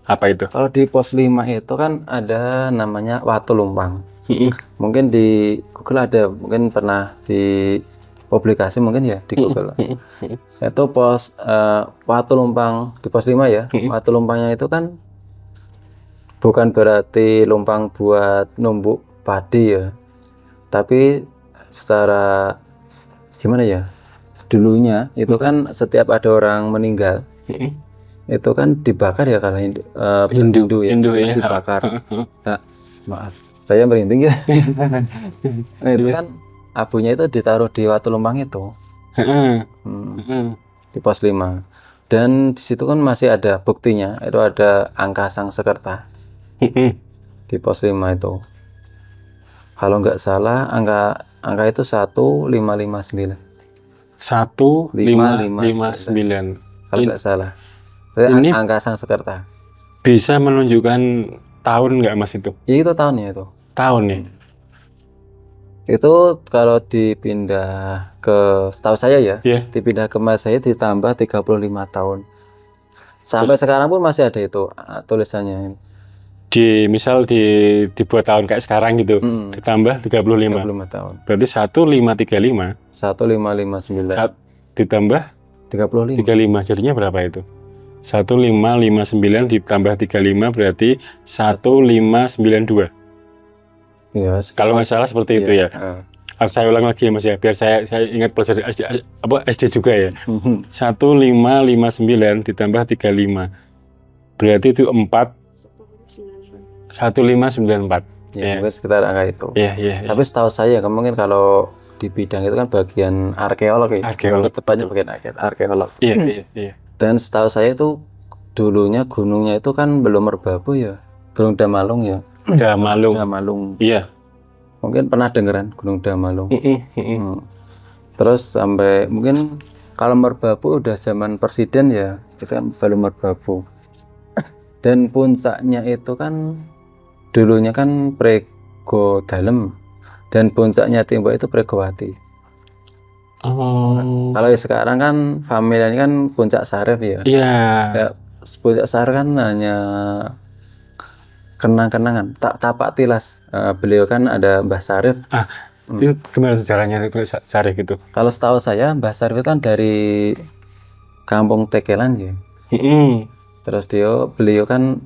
S3: Apa itu?
S1: Kalau di pos 5 itu kan ada namanya Watu Lumpang. Mungkin di Google ada, mungkin pernah di publikasi mungkin ya di Google. Itu pos Watu Lumpang di pos 5 ya. Watu Lumpangnya itu kan bukan berarti lumpang buat numbuk padi ya, tapi secara gimana ya, dulunya itu kan setiap ada orang meninggal itu kan dibakar ya, kalau Hindu ya,
S3: Hindu
S1: itu kan
S3: ya.
S1: dibakar. Nah, maaf saya merinding ya. Nah, itu kan abunya itu ditaruh di Watu Lumpang itu. Di pos 5, dan di situ kan masih ada buktinya, itu ada angka Sangsekerta di pos 5 itu. Kalau nggak salah angka itu 1559.
S3: 1559.
S1: Kalau nggak salah. Itu
S3: Ini
S1: angka Sangsekerta.
S3: bisa menunjukkan tahun nggak Mas itu?
S1: Ya, itu tahunnya itu.
S3: Tahun ya?
S1: Itu kalau dipindah ke, setahu saya ya,
S3: Iya.
S1: dipindah ke Masehi ditambah 35 tahun. Sampai sekarang pun masih ada itu tulisannya.
S3: Misal dibuat tahun kayak sekarang gitu, ditambah 35.
S1: 35 tahun.
S3: Berarti 1535
S1: 1559
S3: ditambah
S1: 35.
S3: 35, jadinya berapa itu? 1559 ditambah 35 berarti 1592.
S1: Ya,
S3: Kalau nggak salah seperti itu ya. Saya ulang lagi ya Mas ya, biar saya ingat pelajaran SD juga ya. 1559 ditambah 35 berarti itu 1594.
S1: Ya, mungkin sekitar angka itu.
S3: Iya.
S1: Tapi setahu saya mungkin kalau di bidang itu kan bagian arkeolog ya.
S3: Arkeolog.
S1: Tepatnya bagian arkeolog.
S3: Iya.
S1: Dan setahu saya itu dulunya gunungnya itu kan belum Merbabu ya, Gunung Damalung ya. Damalung.
S3: Iya.
S1: Mungkin pernah dengeran Gunung Damalung. Terus sampai mungkin kalau Merbabu udah zaman presiden ya, itu kan belum Merbabu. Dan puncaknya itu kan dulunya kan Prego Dalem, dan puncaknya Timbuk itu Pregowati. Kalau sekarang kan familiarnya kan Puncak Sarif ya.
S3: Iya.
S1: Ya, Puncak Sarif kan hanya kenang-kenangan, tapak tilas. Beliau kan ada Mbah Sarif.
S3: Itu gimana sejarahnya Sarif itu?
S1: Kalau setahu saya Mbah Sarif itu kan dari Kampung Tekelan ya. Terus beliau kan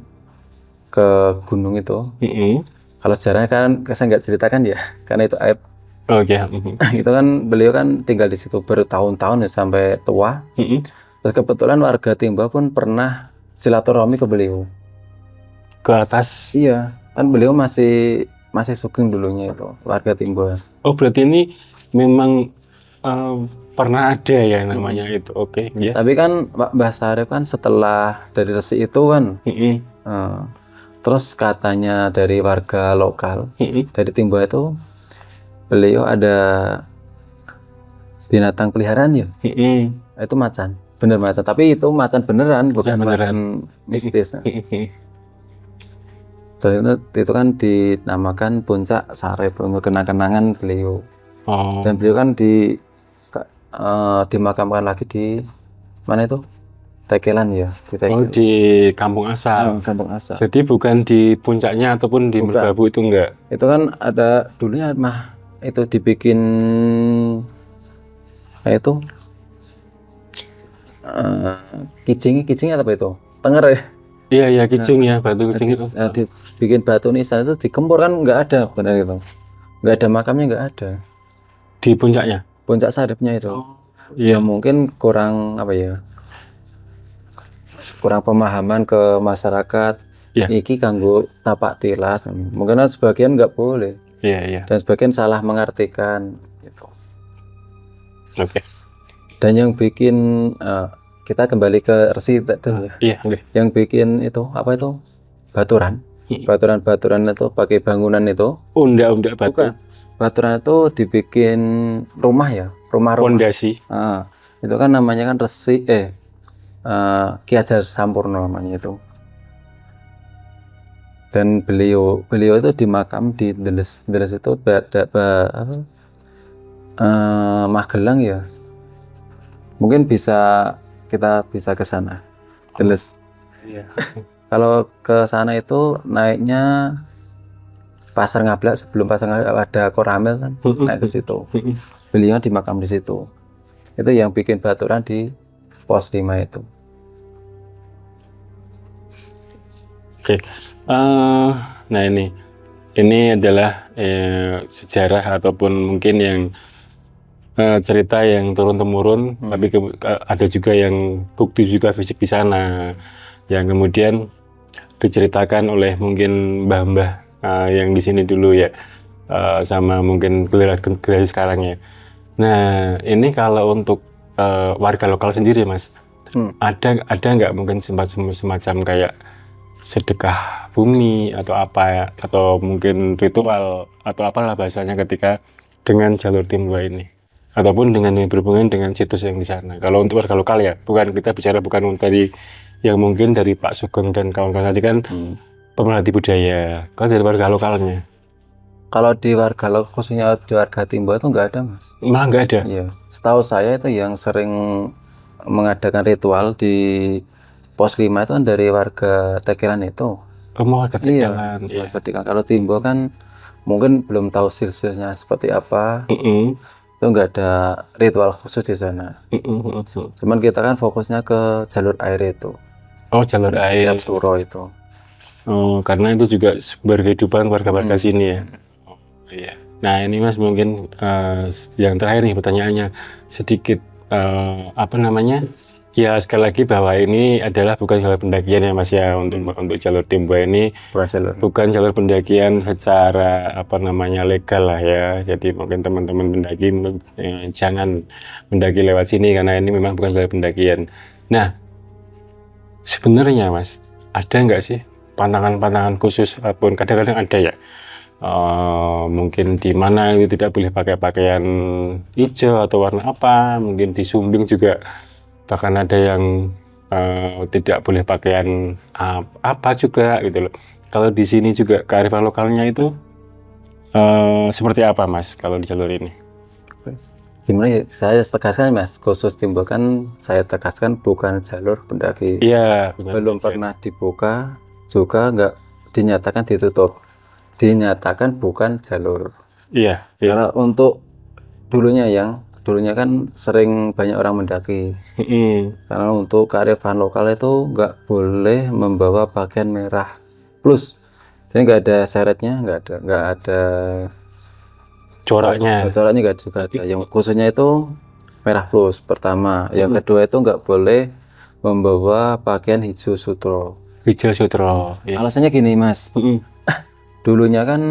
S1: ke gunung itu. Kalau sejarahnya kan saya nggak ceritakan ya, karena itu aib. Itu kan beliau kan tinggal di situ bertahun-tahun ya, sampai tua. Terus kebetulan warga Timbua pun pernah silaturahmi ke beliau.
S3: Ke atas?
S1: Iya, kan beliau masih sugeng dulunya itu, warga Timbua.
S3: Oh, berarti ini memang pernah ada ya namanya itu. Oke. Ya.
S1: Tapi kan Mbah Sarif kan setelah dari Resi itu kan, terus katanya dari warga lokal dari Timbua itu, beliau ada binatang peliharaan ya, itu macan, bener macan. Tapi itu macan beneran, bukan macan mistis. Terus itu kan dinamakan Puncak Sarif, kenang-kenangan beliau. Dan beliau kan dimakamkan lagi di mana itu? Tekelan ya, di Tekelan.
S3: Di Kampung Asal.
S1: Kampung Asal.
S3: Jadi bukan di puncaknya ataupun di Merbabu itu enggak?
S1: Itu kan ada dulunya itu dibikin itu kicing apa itu? Tenger ya?
S3: Iya, kicing ya, batu kicing itu.
S1: Dibikin batu nisan itu dikempur kan nggak ada, benar itu. Nggak ada makamnya, nggak ada.
S3: Di puncaknya?
S1: Puncak Sarifnya itu. Ya mungkin kurang apa ya? Kurang pemahaman ke masyarakat. Iki kanggo tapak tilas. Mungkin sebagian nggak boleh.
S3: Iya.
S1: Dan sebagian salah mengartikan gitu.
S3: Oke.
S1: Dan yang bikin kita kembali ke Resi itu ya.
S3: Iya.
S1: Yang bikin itu apa itu? Baturan. Baturan itu pakai bangunan itu.
S3: Undak batu.
S1: Bukan. Baturan itu dibikin rumah ya, rumah.
S3: Pondasi.
S1: Itu kan namanya kan Resi Ki Hajar Sampurno namanya itu. Dan beliau itu dimakam di Ndeles itu Magelang ya. Mungkin kita bisa ke sana. Ndeles.
S3: Iya.
S1: Kalau ke sana itu naiknya Pasar Ngablak, sebelum Pasar Ngablak ada Koramil kan, naik ke situ. Beliau dimakam di situ. Itu yang bikin baturan di pos 5 itu.
S3: Oke. Nah ini adalah sejarah ataupun mungkin yang cerita yang turun-temurun, tapi ada juga yang bukti juga fisik di sana, yang kemudian diceritakan oleh mungkin mbah-mbah yang di sini dulu ya, sama mungkin generasi sekarang ya. Nah, ini kalau untuk warga lokal sendiri, Mas, ada nggak mungkin semacam kayak sedekah bumi atau apa ya, atau mungkin ritual atau apalah bahasanya ketika dengan jalur Timbua ini, ataupun dengan berhubungan dengan situs yang di sana. Kalau untuk warga lokal ya, kita bicara bukan tadi yang mungkin dari Pak Sugeng dan kawan-kawan tadi kan pemerhati budaya. Kalau dari warga lokalnya,
S1: Kalau di khususnya di warga Timbua itu nggak ada, Mas.
S3: malah nggak ada.
S1: Iya, setahu saya itu yang sering mengadakan ritual di Pos 5 itu kan dari warga Tekelan itu.
S3: Warga
S1: Iya,
S3: Tegalan, ya.
S1: warga Tekelan. Kalau Timbua kan mungkin belum tahu silsilahnya seperti apa. Itu nggak ada ritual khusus di sana. Cuman kita kan fokusnya ke jalur air itu.
S3: Oh, jalur air.
S1: Setiap suro itu.
S3: Oh, karena itu juga sumber kehidupan warga-warga sini ya. Oh, iya. Nah, ini Mas mungkin yang terakhir nih pertanyaannya sedikit apa namanya? Ya sekali lagi bahwa ini adalah bukan jalur pendakian ya Mas ya, untuk jalur Timbua ini bukan jalur pendakian secara apa namanya legal lah ya. Jadi mungkin teman-teman pendaki jangan mendaki lewat sini karena ini memang bukan jalur pendakian. Nah, sebenarnya Mas, ada nggak sih pantangan-pantangan khusus ataupun kadang-kadang ada ya, mungkin di mana itu tidak boleh pakai pakaian hijau atau warna apa, mungkin di Sumbing juga bahkan ada yang tidak boleh pakaian apa juga gitu loh. Kalau di sini juga kearifan lokalnya itu seperti apa Mas kalau di jalur ini?
S1: Gimana ya, saya tegaskan Mas, khusus Timbua kan saya tegaskan bukan jalur pendaki.
S3: Iya,
S1: belum pernah dibuka, juga nggak dinyatakan ditutup, dinyatakan bukan jalur.
S3: Iya.
S1: Karena untuk dulunya kan sering banyak orang mendaki. Karena untuk kearifan lokal itu nggak boleh membawa pakaian merah plus, jadi nggak ada syaratnya, nggak ada coraknya nggak juga ada. Yang khususnya itu merah plus pertama. Yang kedua itu nggak boleh membawa pakaian hijau sutro.
S3: Iya.
S1: Alasannya gini Mas, dulunya kan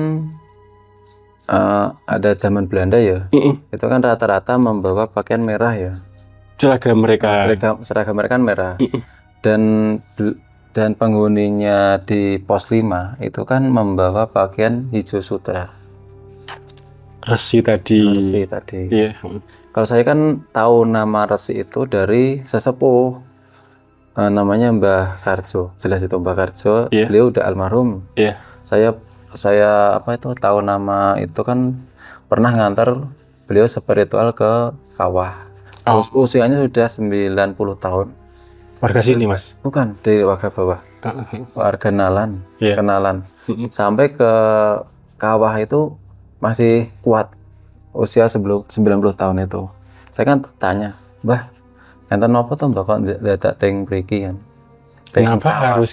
S1: ada zaman Belanda ya, itu kan rata-rata membawa pakaian merah ya.
S3: Seragam mereka
S1: kan merah. Dan penghuninya di Pos 5 itu kan membawa pakaian hijau sutra.
S3: Resi tadi.
S1: Iya. Kalau saya kan tahu nama resi itu dari sesepuh, namanya Mbah Karjo. Jelas itu Mbah Karjo. Beliau udah almarhum. Saya apa itu tahu nama itu kan pernah ngantar beliau spiritual ke kawah. Usianya sudah 90 tahun.
S3: Warga sini Mas?
S1: Bukan, dari warga bawah. Warga kenalan. Sampai ke kawah itu masih kuat, usia 90 tahun itu. Saya kan tanya, Mbah, enten apa tuh Mbah kok dadak teng mriki kan?
S3: Kenapa harus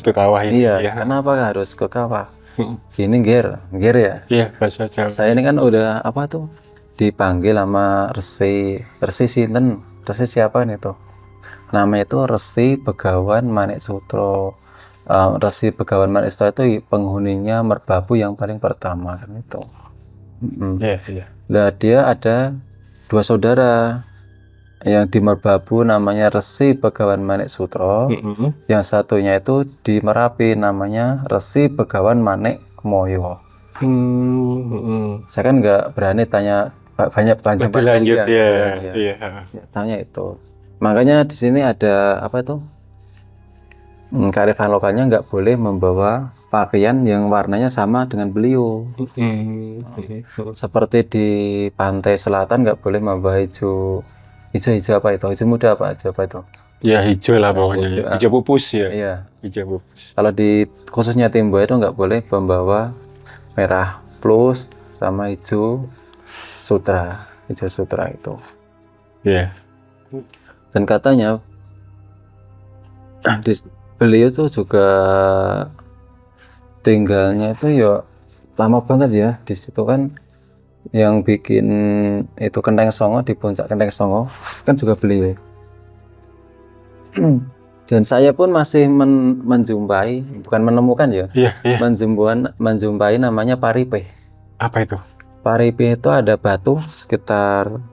S3: ke kawah ini?
S1: Iya, kenapa harus ke kawah? Gini ger ya?
S3: Iya, bahasa Jawa.
S1: Saya ini kan udah apa tuh dipanggil sama resi sinten, resi siapa nih tuh? Namanya itu Resi Begawan Manik Sutro. Resi Begawan Manik Sutro itu penghuninya Merbabu yang paling pertama kan itu. Nah, dia ada 2 saudara. Yang di Merbabu namanya Resi Begawan Manik Sutro. Yang satunya itu di Merapi namanya Resi Begawan Manik Moyo. Saya kan nggak berani tanya panjang
S3: lanjut
S1: tanya itu. Makanya di sini ada apa itu, kearifan lokalnya nggak boleh membawa pakaian yang warnanya sama dengan beliau. Seperti di pantai selatan nggak boleh membawa hijau apa itu, hijau muda apa itu.
S3: Ya hijau lah pokoknya, hijau pupus ya.
S1: Iya.
S3: Hijau pupus.
S1: Kalau di khususnya Timbua itu nggak boleh membawa merah plus sama hijau sutra itu.
S3: Iya.
S1: Dan katanya beliau tuh juga tinggalnya itu ya lama banget ya. Di situ kan yang bikin itu Kenteng Songo, di puncak Kenteng Songo kan juga beliau. Dan saya pun masih menjumpai, bukan menemukan ya,
S3: Iya, iya.
S1: menjumpai namanya Paripe.
S3: Apa itu?
S1: Paripe itu ada batu sekitar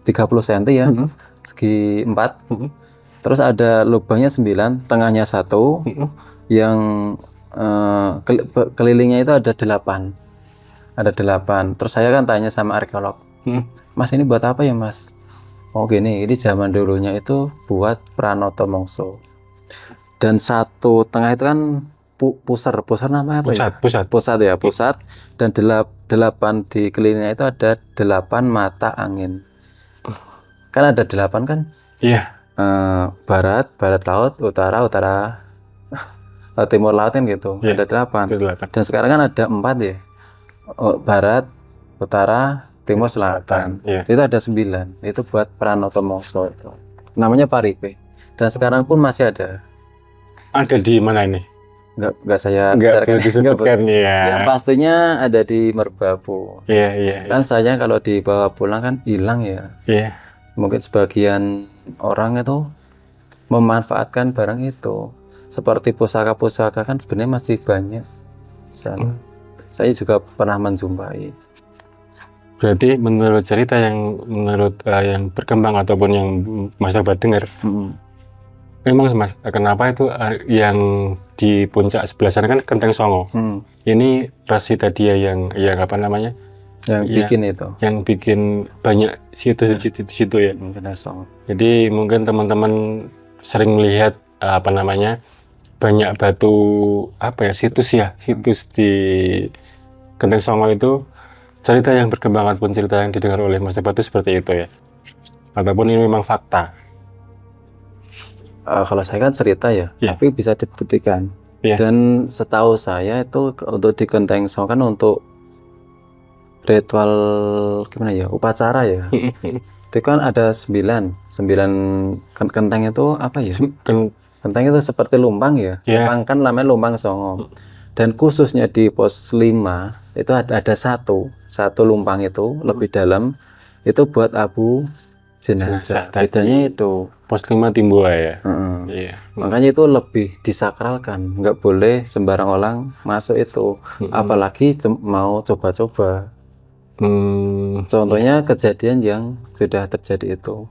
S1: 30 cm ya, segi 4. Terus ada lubangnya 9, tengahnya 1, yang kelilingnya itu ada 8. Ada 8. Terus saya kan tanya sama arkeolog, Mas ini buat apa ya Mas? Oh gini, ini zaman dulunya itu buat Pranoto Mongso. Dan satu tengah itu kan pusar namanya apa ya? Pusat ya, pusat. Dan 8 di kelilingnya itu ada 8 mata angin. Kan ada 8 kan?
S3: Iya.
S1: Barat laut, utara timur laut kan gitu.
S3: Iya,
S1: Ada 8.
S3: Ada 8.
S1: Dan sekarang kan ada 4 ya. Barat, utara, timur, selatan.
S3: Iya.
S1: Itu ada 9. Itu buat Pranoto Mongso itu. Namanya Paripe. Dan sekarang pun masih ada.
S3: Ada di mana ini?
S1: Enggak saya
S3: Enggak
S1: bicarakan.
S3: disebutkan ya.
S1: Ya, pastinya ada di Merbabu.
S3: Iya.
S1: Kan saya kalau dibawa pulang kan hilang ya.
S3: Iya.
S1: Mungkin sebagian orang itu memanfaatkan barang itu. Seperti pusaka-pusaka kan sebenarnya masih banyak di sana. Saya juga pernah menjumpai.
S3: Berarti menurut cerita yang yang berkembang ataupun yang Mas dapat dengar, memang Mas, kenapa itu yang di puncak sebelah sana kan Kenteng Songo. Ini Resi tadi ya yang apa namanya?
S1: Yang bikin itu.
S3: Yang bikin banyak situ ya. Jadi mungkin teman-teman sering melihat apa namanya? Banyak batu situs di Kenteng Songo itu, cerita yang berkembang ataupun cerita yang didengar oleh Mas Depa itu seperti itu ya, ataupun ini memang fakta?
S1: Kalau saya kan cerita ya, tapi bisa dibuktikan. Dan setahu saya itu untuk di Kenteng Songo kan untuk ritual gimana ya, upacara ya. Itu kan ada 9 kenteng itu apa ya? Kenteng itu seperti lumbang ya. Lumbang kan namanya lumbang Songo. Dan khususnya di pos 5 itu ada satu lumbang itu lebih dalam, itu buat abu jenazah. Bedanya itu
S3: pos 5 Timbua ya.
S1: Iya. Makanya itu lebih disakralkan, nggak boleh sembarang orang masuk itu, apalagi mau coba-coba. Contohnya kejadian yang sudah terjadi itu.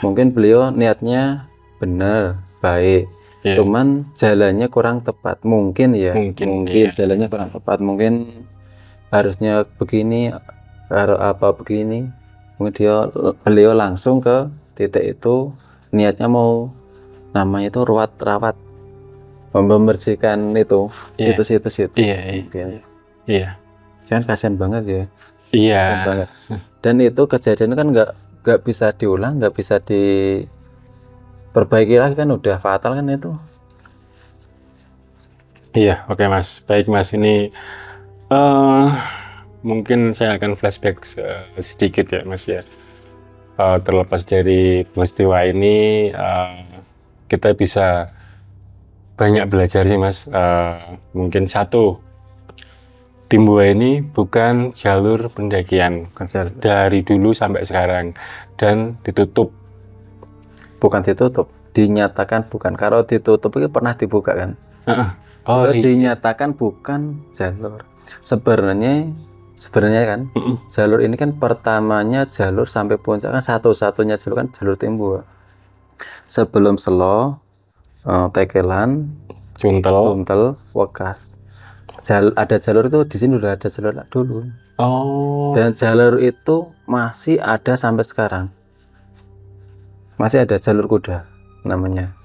S1: Mungkin beliau niatnya benar, baik, cuman jalannya kurang tepat. Mungkin jalannya kurang tepat. Mungkin harusnya begini, begini. Mungkin beliau langsung ke titik itu, niatnya mau namanya itu rawat, membersihkan itu situs-situs itu. Iya. Jangan kasihan banget ya. Kasihan banget. Dan itu kejadian kan nggak bisa diulang, nggak bisa diperbaiki lagi kan, udah fatal kan itu.
S3: Iya, oke Mas. Baik Mas, ini mungkin saya akan flashback sedikit ya Mas ya. Terlepas dari peristiwa ini, kita bisa banyak belajar sih Mas. Mungkin satu, Timbua ini bukan jalur pendakian dari dulu sampai sekarang, dan ditutup.
S1: Bukan ditutup, dinyatakan bukan. Kalau ditutup itu pernah dibuka kan? Dinyatakan bukan jalur. Sebenarnya kan jalur ini kan pertamanya jalur sampai puncak kan satu-satunya jalur kan jalur Timbua. Sebelum Selo, Tekelan, Cuntel, Wekas. Ada jalur itu di sini, udah ada jalur dulu. Dan jalur itu masih ada sampai sekarang. Masih ada jalur kuda namanya.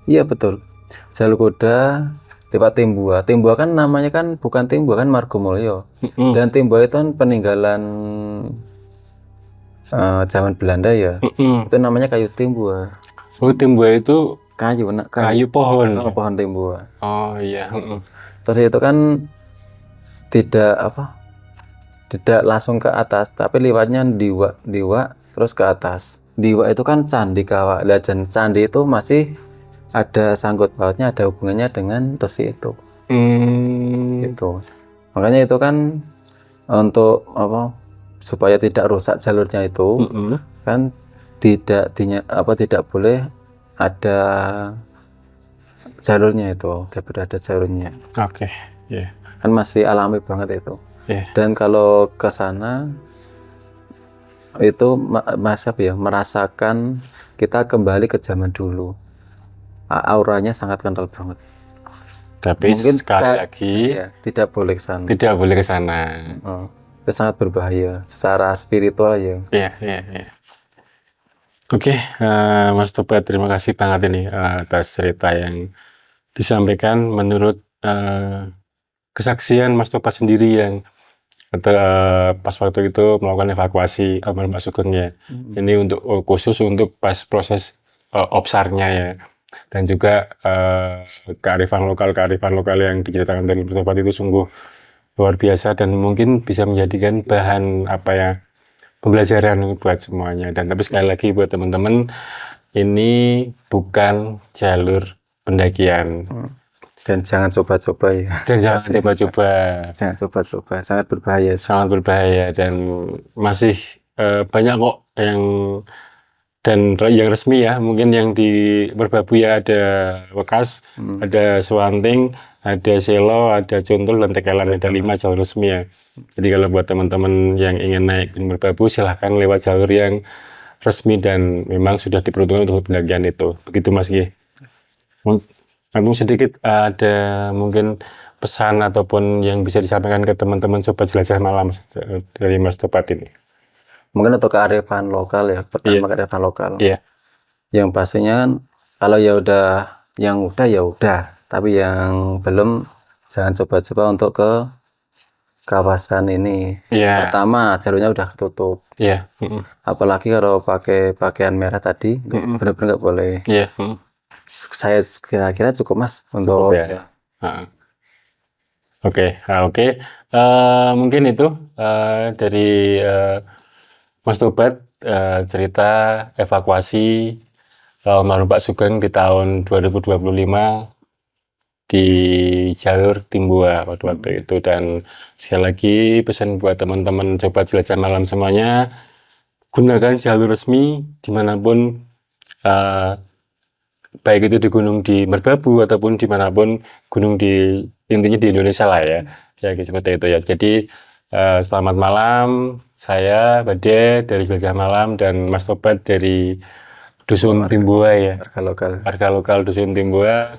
S1: Iya betul. Jalur kuda lewat Timbua. Timbua kan namanya kan bukan Timbua kan Margomulyo. Dan Timbua itu kan peninggalan zaman Belanda ya. Itu namanya kayu Timbua.
S3: Timbua itu
S1: kayu
S3: pohon.
S1: Pohon Timbua.
S3: Iya.
S1: Terus itu kan tidak langsung ke atas, tapi lewatnya Diwa terus ke atas. Diwa itu kan candi kawah. Dan candi itu masih ada sangkut pautnya, ada hubungannya dengan resi itu. Gitu. Makanya itu kan untuk apa supaya tidak rusak jalurnya itu kan tidak boleh ada jalurnya itu, tidak ada jalurnya.
S3: Oke, ya.
S1: Kan masih alami banget itu.
S3: Iya.
S1: Dan kalau ke sana itu merasakan kita kembali ke zaman dulu. Auranya sangat kental banget.
S3: Tapi
S1: Mungkin
S3: sekali lagi
S1: ya, tidak boleh ke sana.
S3: tidak boleh ke sana.
S1: Itu sangat berbahaya secara spiritual ya.
S3: Iya, iya, iya. Oke, Mas Tobat, terima kasih banget ini atas cerita yang disampaikan menurut kesaksian Mas Tobat sendiri yang pas waktu itu melakukan evakuasi almarhum Pak Sugeng ya. Ini untuk khusus untuk pas proses opsarnya ya. Dan juga kearifan lokal yang diceritakan dari Mas Tobat itu sungguh luar biasa dan mungkin bisa menjadikan bahan pembelajaran buat semuanya. Dan tapi sekali lagi buat teman-teman, ini bukan jalur pendakian.
S1: Dan jangan coba-coba ya.
S3: Dan jangan coba-coba.
S1: Jangan coba-coba, sangat berbahaya.
S3: Sangat berbahaya dan masih banyak kok yang resmi ya. Mungkin yang di Merbabu ya ada Wekas, ada Suwanting, ada Selo, ada Contul, dan Tekelan. Ada 5 jalur resmi ya. Jadi kalau buat teman-teman yang ingin naik Gunung Merbabu, silahkan lewat jalur yang resmi dan memang sudah diperuntukkan untuk pendakian itu. Begitu Mas G. Mungkin sedikit ada mungkin pesan ataupun yang bisa disampaikan ke teman-teman Sobat Jelajah Malam dari Mas Tobat ini.
S1: Mungkin untuk kearifan lokal ya, pertama kearifan lokal.
S3: Iya.
S1: Yang pastinya kan kalau ya udah, tapi yang belum jangan coba-coba untuk ke kawasan ini.
S3: Iya.
S1: Pertama jalurnya udah ketutup.
S3: Iya.
S1: Apalagi kalau pakai pakaian merah tadi, benar-benar nggak boleh.
S3: Iya.
S1: Saya kira-kira cukup Mas untuk
S3: ya. Oke. Mungkin itu dari Mas Tobat cerita evakuasi almarhum Pak Sugeng di tahun 2025 di jalur Timbua pada waktu itu. Dan sekali lagi pesan buat teman-teman Sobat Jelajah Malam semuanya, gunakan jalur resmi dimanapun, baik itu di gunung di Merbabu ataupun dimanapun gunung intinya di Indonesia lah ya. Ya seperti itu ya. Jadi selamat malam, saya Bade dari Jelajah Malam dan Mas Tobat dari Dusun Timbua ya. Warga lokal Dusun Timbua.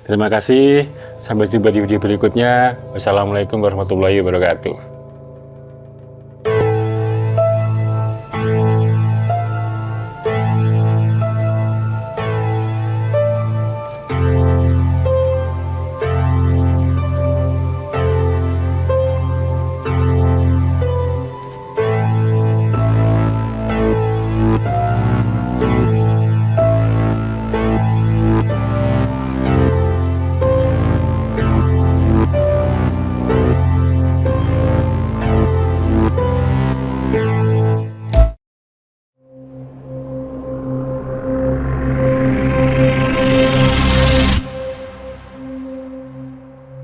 S3: Terima kasih, sampai jumpa di video berikutnya. Wassalamualaikum warahmatullahi wabarakatuh.